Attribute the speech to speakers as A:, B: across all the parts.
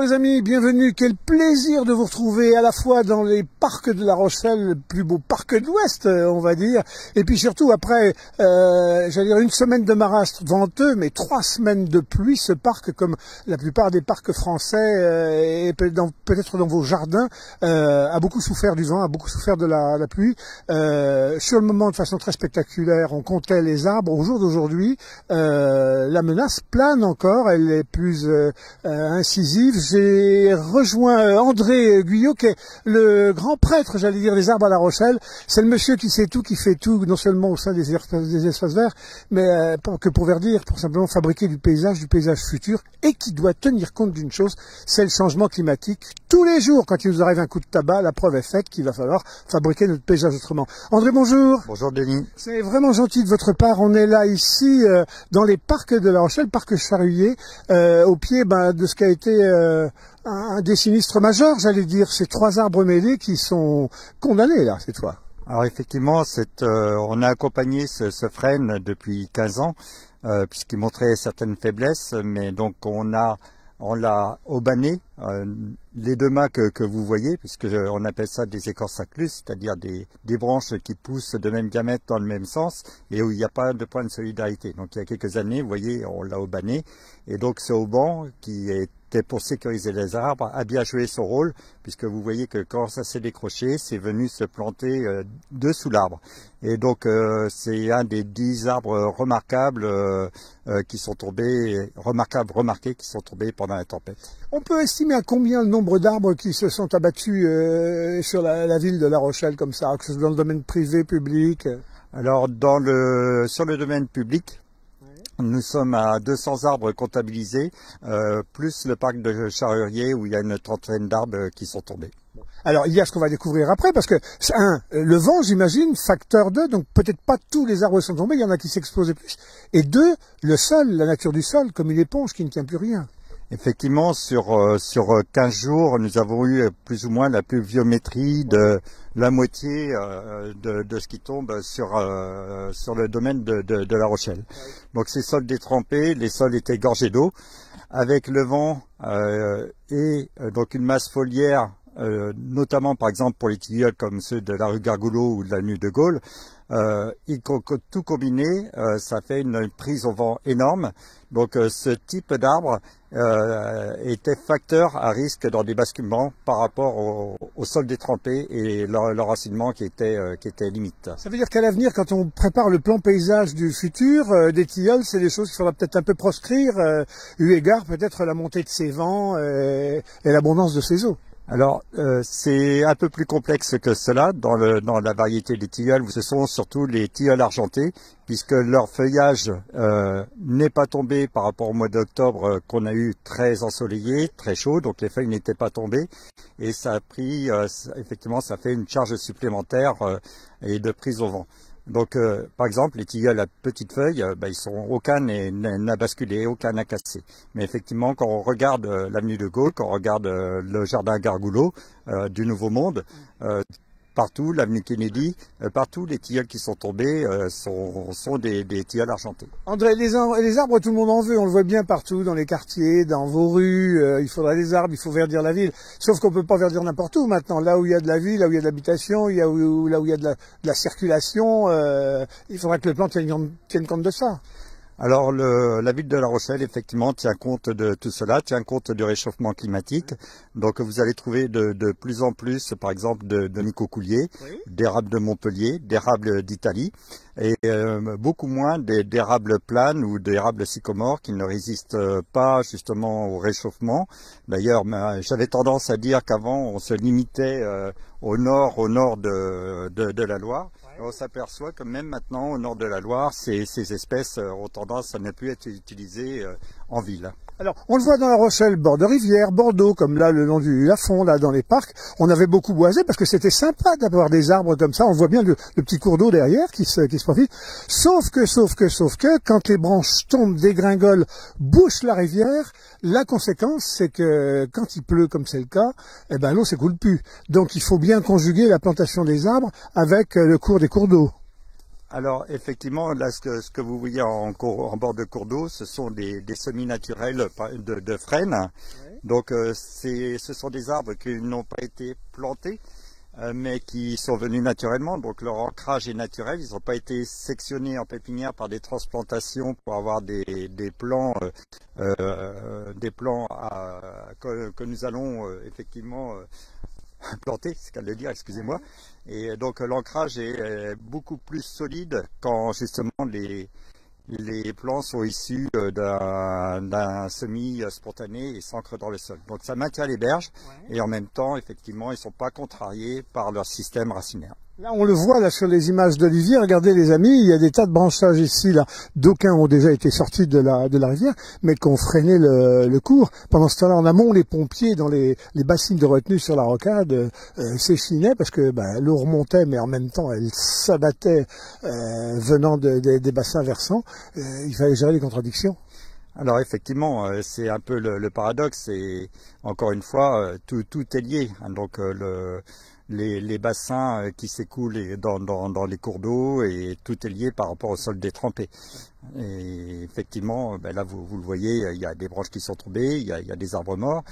A: les amis, bienvenue. Quel plaisir de vous retrouver à la fois dans les parcs de La Rochelle, le plus beau parc de l'Ouest, on va dire, et puis surtout après, j'allais dire une semaine de marastre venteux, mais 3 semaines de pluie, ce parc, comme la plupart des parcs français, et peut-être dans vos jardins, a beaucoup souffert du vent, a beaucoup souffert de la pluie. Sur le moment, de façon très spectaculaire, on comptait les arbres. Au jour d'aujourd'hui, la menace plane encore, elle est plus incisive. J'ai rejoint André Guyot, qui est le grand prêtre, j'allais dire, des arbres à La Rochelle. C'est le monsieur qui sait tout, qui fait tout, non seulement au sein des espaces verts, mais que pour verdir, pour simplement fabriquer du paysage futur, et qui doit tenir compte d'une chose, c'est le changement climatique. Tous les jours, quand il nous arrive un coup de tabac, la preuve est faite qu'il va falloir fabriquer notre paysage autrement. André, bonjour.
B: Bonjour Denis.
A: C'est vraiment gentil de votre part. On est là ici dans les parcs de La Rochelle, parc Charruillet, au pied de ce qui a été un des sinistres majeurs, j'allais dire, ces 3 arbres mêlés qui sont condamnés là cette fois.
B: Alors effectivement, on a accompagné ce frêne depuis 15 ans, puisqu'il montrait certaines faiblesses, mais donc on l'a aubané, les 2 mâts que vous voyez, puisque on appelle ça des écorces incluses, c'est-à-dire des branches qui poussent de même diamètre dans le même sens et où il n'y a pas de point de solidarité. Donc il y a quelques années, vous voyez, on l'a aubané, et donc ce auban qui était pour sécuriser les arbres a bien joué son rôle, puisque vous voyez que quand ça s'est décroché, c'est venu se planter dessous l'arbre. Et donc c'est un des 10 arbres remarquables qui sont tombés, remarqués qui sont tombés pendant la tempête.
A: On peut estimer à combien le nombre d'arbres qui se sont abattus sur la ville de La Rochelle comme ça, que ce soit dans le domaine privé, public?
B: Alors sur le domaine public, nous sommes à 200 arbres comptabilisés, plus le parc de Charruillet où il y a une 30aine d'arbres qui sont tombés.
A: Alors, il y a ce qu'on va découvrir après, parce que, le vent, j'imagine, facteur 2, donc peut-être pas tous les arbres sont tombés, il y en a qui s'explosent plus. Et 2, le sol, la nature du sol, comme une éponge qui ne tient plus rien.
B: Effectivement, sur 15 jours, nous avons eu plus ou moins la pluviométrie de la moitié de ce qui tombe sur le domaine de La Rochelle. Donc ces sols détrempés, les sols étaient gorgés d'eau, avec le vent donc une masse foliaire, notamment par exemple pour les tilleuls comme ceux de la rue Gargoulot ou de l'avenue de Gaulle. Tout combiné, ça fait une prise au vent énorme. Donc ce type d'arbre était facteur à risque dans des basculements par rapport au sol détrempé et l'enracinement qui était limite.
A: Ça veut dire qu'à l'avenir, quand on prépare le plan paysage du futur, des tilleuls, c'est des choses qu'il faudra peut-être un peu proscrire, eu égard peut-être à la montée de ces vents et l'abondance de ces eaux.
B: Alors, c'est un peu plus complexe que cela dans la variété des tilleuls. Ce sont surtout les tilleuls argentés, puisque leur feuillage n'est pas tombé par rapport au mois d'octobre qu'on a eu très ensoleillé, très chaud, donc les feuilles n'étaient pas tombées. Et ça a pris, effectivement, ça fait une charge supplémentaire et de prise au vent. Donc, par exemple, les tilleuls à petites feuilles, aucun n'a basculé, aucun n'a cassé. Mais effectivement, quand on regarde l'avenue de Gaulle, quand on regarde le jardin Gargoulot du Nouveau Monde, partout, l'avenue Kennedy, partout les tilleuls qui sont tombés sont des tilleuls argentés.
A: André, les arbres, tout le monde en veut, on le voit bien partout, dans les quartiers, dans vos rues, il faudrait des arbres, il faut verdir la ville. Sauf qu'on peut pas verdir n'importe où maintenant, là où il y a de la vie, là où il y a de l'habitation, là où il y a de la circulation, il faudrait que le plan tienne compte de ça.
B: Alors la ville de La Rochelle effectivement tient compte de tout cela, tient compte du réchauffement climatique. Donc vous allez trouver de plus en plus par exemple de micocouliers, d'érables de Montpellier, d'érables d'Italie et beaucoup moins d'érables planes ou d'érables sycomores qui ne résistent pas justement au réchauffement. D'ailleurs j'avais tendance à dire qu'avant on se limitait au nord de la Loire. On s'aperçoit que même maintenant, au nord de la Loire, ces espèces ont tendance à ne plus être utilisées en ville.
A: Alors, on le voit dans La Rochelle, bord de rivière, Bordeaux, comme là, le long du Lafond, là, dans les parcs. On avait beaucoup boisé parce que c'était sympa d'avoir des arbres comme ça. On voit bien le petit cours d'eau derrière qui se profite. Sauf que, quand les branches tombent, dégringolent, bouchent la rivière, la conséquence, c'est que quand il pleut, comme c'est le cas, l'eau s'écoule plus. Donc, il faut bien conjuguer la plantation des arbres avec le cours des cours d'eau.
B: Alors effectivement, là ce que vous voyez en bord de cours d'eau, ce sont des semis naturels de frênes. Donc ce sont des arbres qui n'ont pas été plantés, mais qui sont venus naturellement, donc leur ancrage est naturel, ils n'ont pas été sectionnés en pépinière par des transplantations pour avoir des plants, que nous allons effectivement planter, c'est le cas de le dire, excusez-moi. Et donc l'ancrage est beaucoup plus solide quand justement les plants sont issus d'un semis spontané et s'ancrent dans le sol. Donc ça maintient les berges et en même temps, effectivement, ils ne sont pas contrariés par leur système racinaire.
A: Là, on le voit là sur les images d'Olivier. Regardez les amis, il y a des tas de branchages ici. Là, d'aucuns ont déjà été sortis de la rivière, mais qui ont freiné le cours. Pendant ce temps-là, en amont, les pompiers dans les bassines de retenue sur la rocade s'échinaient parce que l'eau remontait, mais en même temps, elle s'abattait venant des bassins versants. Il fallait gérer les contradictions.
B: Alors effectivement, c'est un peu le paradoxe. Et encore une fois, tout est lié. Donc les bassins qui s'écoulent dans les cours d'eau et tout est lié par rapport au sol détrempé. Et effectivement, là vous le voyez, il y a des branches qui sont tombées, il y a des arbres morts.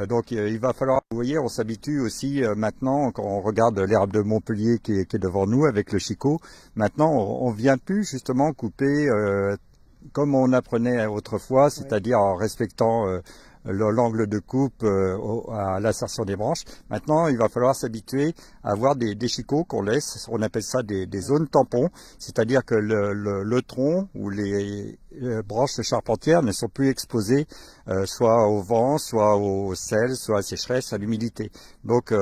B: Donc il va falloir, vous voyez, on s'habitue aussi maintenant, quand on regarde l'herbe de Montpellier qui est devant nous avec le chicot, maintenant on vient plus justement couper comme on apprenait autrefois, c'est-à-dire en respectant l'angle de coupe à l'insertion des branches. Maintenant, il va falloir s'habituer à avoir des chicots qu'on laisse, on appelle ça des zones tampons, c'est-à-dire que le tronc ou les branches charpentières ne sont plus exposées soit au vent, soit au sel, soit à la sécheresse, à l'humidité. Donc,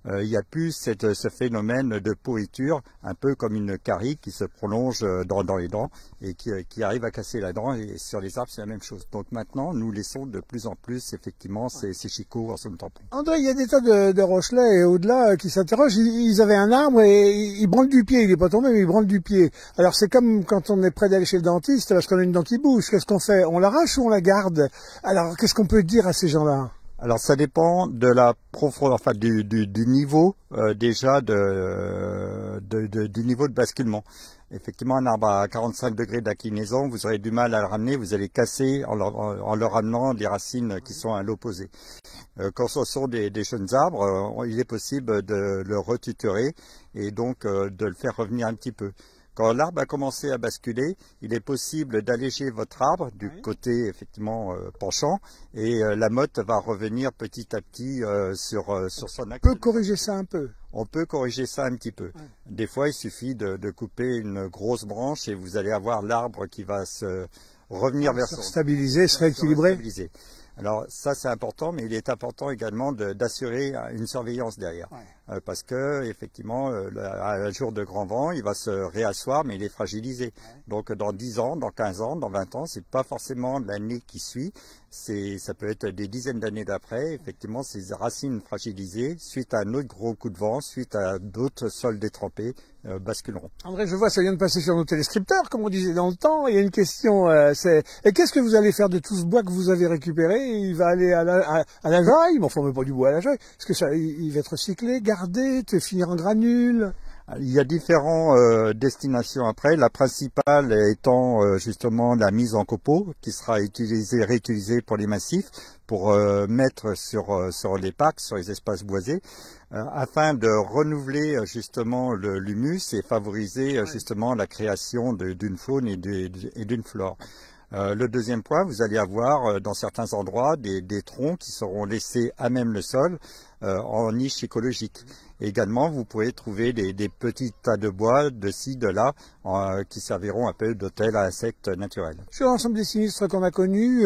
B: il n'y a plus ce phénomène de pourriture, un peu comme une carie qui se prolonge dans les dents et qui arrive à casser la dent. Et sur les arbres, c'est la même chose. Donc maintenant, nous laissons de plus en plus effectivement ces chicots en zone tampon.
A: André, il y a des tas de Rochelais et au-delà qui s'interrogent. Ils avaient un arbre et ils branlent du pied. Il n'est pas tombé, mais ils branlent du pied. Alors c'est comme quand on est prêt d'aller chez le dentiste parce qu'on a une dent qui bouge. Qu'est-ce qu'on fait? On l'arrache ou on la garde? Alors qu'est-ce qu'on peut dire à ces gens-là?
B: Alors ça dépend de la profondeur, enfin du niveau déjà du niveau de basculement. Effectivement, un arbre à 45 degrés d'inclinaison, vous aurez du mal à le ramener, vous allez casser en le ramenant des racines qui sont à l'opposé. Quand ce sont des jeunes arbres, il est possible de le retutorer et donc de le faire revenir un petit peu. Quand l'arbre a commencé à basculer, il est possible d'alléger votre arbre du côté effectivement penchant et la motte va revenir petit à petit sur son axe.
A: On peut corriger ça un peu.
B: On peut corriger ça un petit peu. Des fois, il suffit de couper une grosse branche et vous allez avoir l'arbre qui va se revenir vers son...
A: Stabiliser, se rééquilibrer.
B: Alors ça c'est important, mais il est important également d'assurer une surveillance derrière. Parce que effectivement, à jour de grand vent, il va se réasseoir, mais il est fragilisé. Donc dans 10 ans, dans 15 ans, dans 20 ans, c'est pas forcément l'année qui suit, ça peut être des dizaines d'années d'après. Effectivement, ces racines fragilisées, suite à un autre gros coup de vent, suite à d'autres sols détrempés, basculeront.
A: André, je vois, ça vient de passer sur nos téléscripteurs, comme on disait dans le temps. Il y a une question, et qu'est-ce que vous allez faire de tout ce bois que vous avez récupéré? Il va aller à la jaille, mais enfin, mais pas du bois à la jaille. Est-ce que ça, il va être recyclé, gardé, finir en granules?
B: Il y a différentes destinations après, la principale étant justement la mise en copeaux qui sera réutilisée pour les massifs, pour mettre sur les parcs, sur les espaces boisés, afin de renouveler justement l'humus et favoriser justement la création d'une faune et d'une flore. Le deuxième point, vous allez avoir dans certains endroits des troncs qui seront laissés à même le sol en niche écologique. Également, vous pouvez trouver des petits tas de bois de ci, de là, qui serviront un peu d'hôtel à insectes naturels.
A: Sur l'ensemble des sinistres qu'on a connus,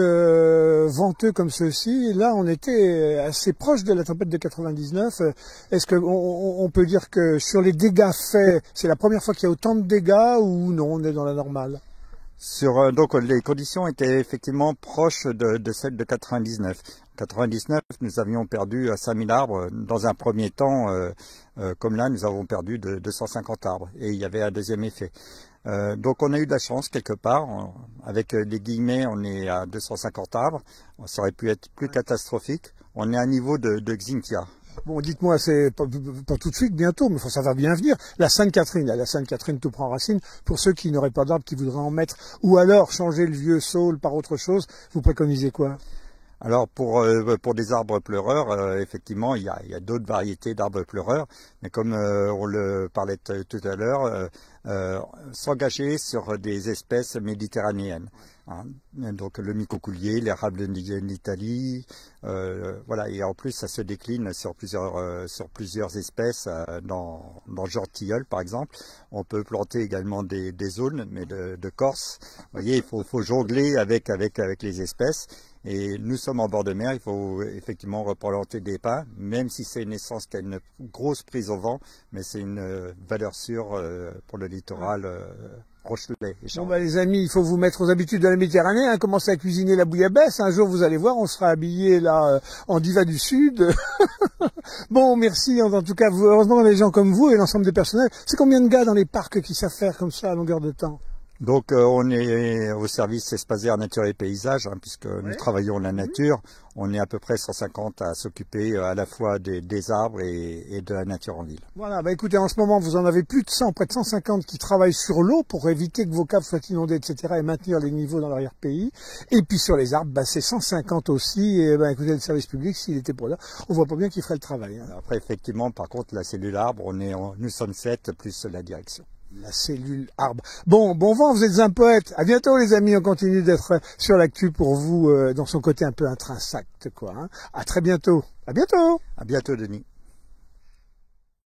A: venteux comme ceux-ci, là on était assez proche de la tempête de 99. Est-ce qu'on peut dire que sur les dégâts faits, c'est la première fois qu'il y a autant de dégâts ou non, on est dans la normale?
B: Donc les conditions étaient effectivement proches de celles de 99. 99, nous avions perdu 5000 arbres. Dans un premier temps, comme là, nous avons perdu 250 arbres. Et il y avait un deuxième effet. Donc on a eu de la chance quelque part. Avec les guillemets, on est à 250 arbres. Ça aurait pu être plus catastrophique. On est à un niveau de Xynthia.
A: Bon, dites-moi, c'est pas tout de suite, bientôt, mais ça va bien venir. La Sainte-Catherine, la Sainte-Catherine tout prend racine. Pour ceux qui n'auraient pas d'arbres, qui voudraient en mettre, ou alors changer le vieux saule par autre chose, vous préconisez quoi?
B: Alors pour des arbres pleureurs, effectivement, il y a d'autres variétés d'arbres pleureurs, mais comme on le parlait tout à l'heure, s'engager sur des espèces méditerranéennes. Hein. Donc le micocoulier, l'érable d'Italie, voilà. Et en plus, ça se décline sur plusieurs espèces dans le genre tilleul, par exemple. On peut planter également des aunes, mais de Corse. Vous voyez, il faut jongler avec les espèces. Et nous sommes en bord de mer, il faut effectivement replanter des pins, même si c'est une essence qui a une grosse prise au vent, mais c'est une valeur sûre pour le littoral rochelais.
A: Bon bah les amis, il faut vous mettre aux habitudes de la Méditerranée, hein, commencer à cuisiner la bouillabaisse. Un jour vous allez voir, on sera habillé là en diva du Sud. Bon, merci en tout cas, vous, heureusement les gens comme vous et l'ensemble des personnels. C'est combien de gars dans les parcs qui savent faire comme ça à longueur de temps?
B: Donc on est au service Espace Verts, Nature et Paysage, hein, puisque nous travaillons la nature. On est à peu près 150 à s'occuper à la fois des arbres et de la nature en ville.
A: Voilà, bah écoutez, en ce moment vous en avez plus de 100, près de 150 qui travaillent sur l'eau pour éviter que vos caves soient inondées, etc. et maintenir les niveaux dans l'arrière-pays. Et puis sur les arbres, bah, c'est 150 aussi. Et bah, écoutez, le service public, s'il était pour là, on voit pas bien qui ferait le travail. Hein.
B: Après, effectivement, par contre, la cellule arbre, nous sommes 7 plus la direction.
A: La cellule arbre. Bon vent, vous êtes un poète. À bientôt les amis, on continue d'être sur l'actu pour vous dans son côté un peu intrinsèque, quoi. Hein. À très bientôt. À bientôt.
B: À bientôt, Denis.